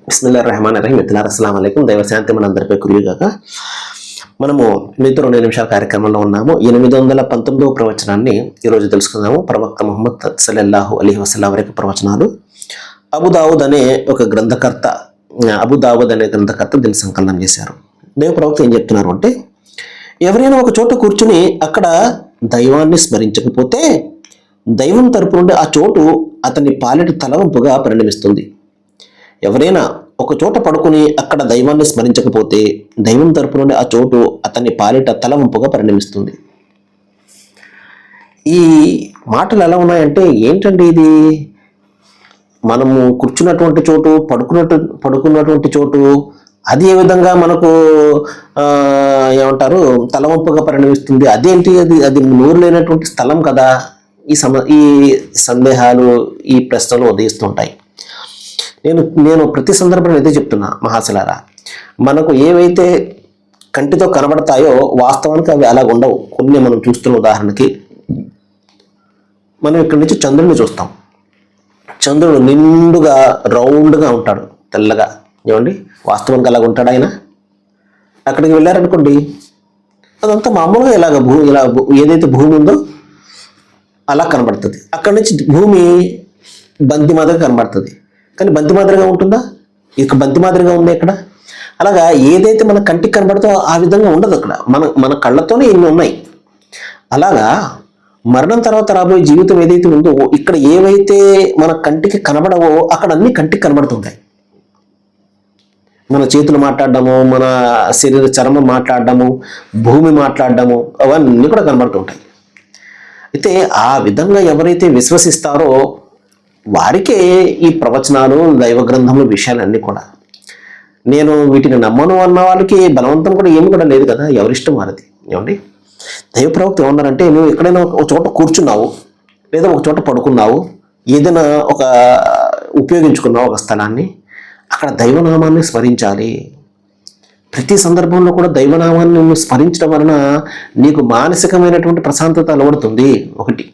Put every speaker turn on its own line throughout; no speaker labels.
బిస్మిల్లాహిర్రహమానిర్రహీం. మిత్రులారా, అస్సలాము అలైకుం. దైవశాంతి మనందరిపై కురియుగాక. మనము మీతో 2 నిమిషాల కార్యక్రమంలో ఉన్నాము. 819వ ప్రవచనాన్ని ఈరోజు తెలుసుకుందాము. ప్రవక్త ముహమ్మద్ సల్లల్లాహు అలైహి వసల్లం వరకు ప్రవచనాలు. అబూ దావూద్ అనే గ్రంథకర్త దీన్ని సంకలనం చేశారు. దేవ ప్రవక్త ఏం చెప్తున్నారు అంటే, ఎవరైనా ఒక చోట కూర్చుని అక్కడ దైవాన్ని స్మరించకపోతే దైవం తరపు నుండి ఆ చోటు అతని పాలిట తలవంపుగా పరిణమిస్తుంది. ఎవరైనా ఒక చోట పడుకుని అక్కడ దైవాన్ని స్మరించకపోతే దైవం తరపు నుండి ఆ చోటు అతని పాలిట తలవంపుగా పరిణమిస్తుంది. ఈ మాటలు ఎలా ఉన్నాయంటే, ఏంటండి ఇది? మనము కూర్చున్నటువంటి చోటు, పడుకున్నటువంటి చోటు, అది ఏ విధంగా మనకు ఏమంటారు తలవంపుగా పరిణమిస్తుంది? అదేంటి? అది నోరు లేనటువంటి స్థలం కదా. ఈ సందేహాలు, ఈ ప్రశ్నలు ఉదయిస్తుంటాయి. నేను ప్రతి సందర్భంలో ఇదే చెప్తున్నా మహాశలారా, మనకు ఏవైతే కంటితో కనబడతాయో వాస్తవానికి అవి అలా ఉండవు. కొన్ని మనం చూస్తున్న ఉదాహరణకి, మనం ఇక్కడి నుంచి చంద్రుడిని చూస్తాం. చంద్రుడు నిండుగా రౌండ్గా ఉంటాడు, తెల్లగా. ఏమండి, వాస్తవానికి అలాగ ఉంటాడు ఆయన? అక్కడికి వెళ్ళారనుకోండి, అదంతా మామూలుగా ఇలా ఏదైతే భూమి ఉందో అలా కనబడుతుంది. అక్కడి నుంచి భూమి బంతి మాదిరిగా కనబడుతుంది. కానీ బంతి మాదిరిగా ఉంటుందా? ఇక బంతి మాదిరిగా ఉంది ఇక్కడ. అలాగా ఏదైతే మన కంటికి కనబడుతో ఆ విధంగా ఉండదు అక్కడ. మన కళ్ళతోనే ఇన్ని ఉన్నాయి. అలాగా మరణం తర్వాత రాబోయే జీవితం ఏదైతే ఉందో, ఇక్కడ ఏవైతే మన కంటికి కనబడవో అక్కడ అన్ని కంటికి కనబడుతుంటాయి. మన చేతులు మాట్లాడడము, మన శరీర చర్మం మాట్లాడడము, భూమి మాట్లాడడము, అవన్నీ కూడా కనబడుతుంటాయి. అయితే ఆ విధంగా ఎవరైతే విశ్వసిస్తారో వారికే ఈ ప్రవచనాలు, దైవ గ్రంథముల విషయాలన్నీ కూడా. నేను వీటిని నమ్మను అన్న వాళ్ళకి బలవంతం కూడా ఏమి కూడా లేదు కదా, ఎవరిష్టం వారిది. ఏమండి, దైవ ప్రవక్త ఏమన్నారంటే, నువ్వు ఎక్కడైనా ఒక చోట కూర్చున్నావు, లేదా ఒక చోట పడుకున్నావు, ఏదైనా ఉపయోగించుకున్నావు ఒక స్థలాన్ని, అక్కడ దైవనామాన్ని స్మరించాలి. ప్రతి సందర్భంలో కూడా దైవనామాన్ని నువ్వు స్మరించడం వలన నీకు మానసికమైనటువంటి ప్రశాంతత అలవడుతుంది. ఒకటి,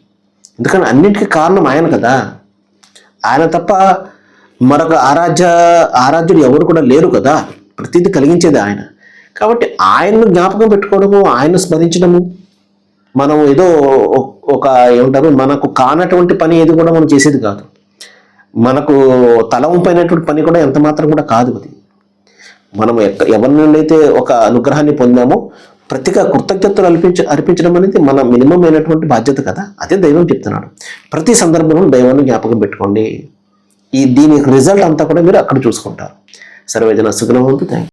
ఎందుకంటే అన్నింటికీ కారణం ఆయన కదా. ఆయన తప్ప మరొక ఆరాధ్యుడు ఎవరు కూడా లేరు కదా. ప్రతిదీ కలిగించేది ఆయన. కాబట్టి ఆయన్ను జ్ఞాపకం పెట్టుకోవడము, ఆయన్ను స్మరించడము, మనం ఏదో ఏమంటారు, మనకు కానటువంటి పని ఏది కూడా మనం చేసేది కాదు. మనకు తలవంపైనటువంటి పని కూడా ఎంత మాత్రం కూడా కాదు అది. మనం ఎవరి నుండి అయితే ఒక అనుగ్రహాన్ని పొందామో ప్రతిగా కృతజ్ఞతలు అర్పించడం అనేది మన మినిమం అయినటువంటి బాధ్యత కదా. అదే దైవం చెప్తున్నాడు. ప్రతి సందర్భంలో దైవాన్ని జ్ఞాపకం పెట్టుకోండి. దీని రిజల్ట్ అంతా కూడా మీరు అక్కడ చూసుకుంటారు. సర్వేజన సుఖినో భవంతు. థాంక్యూ.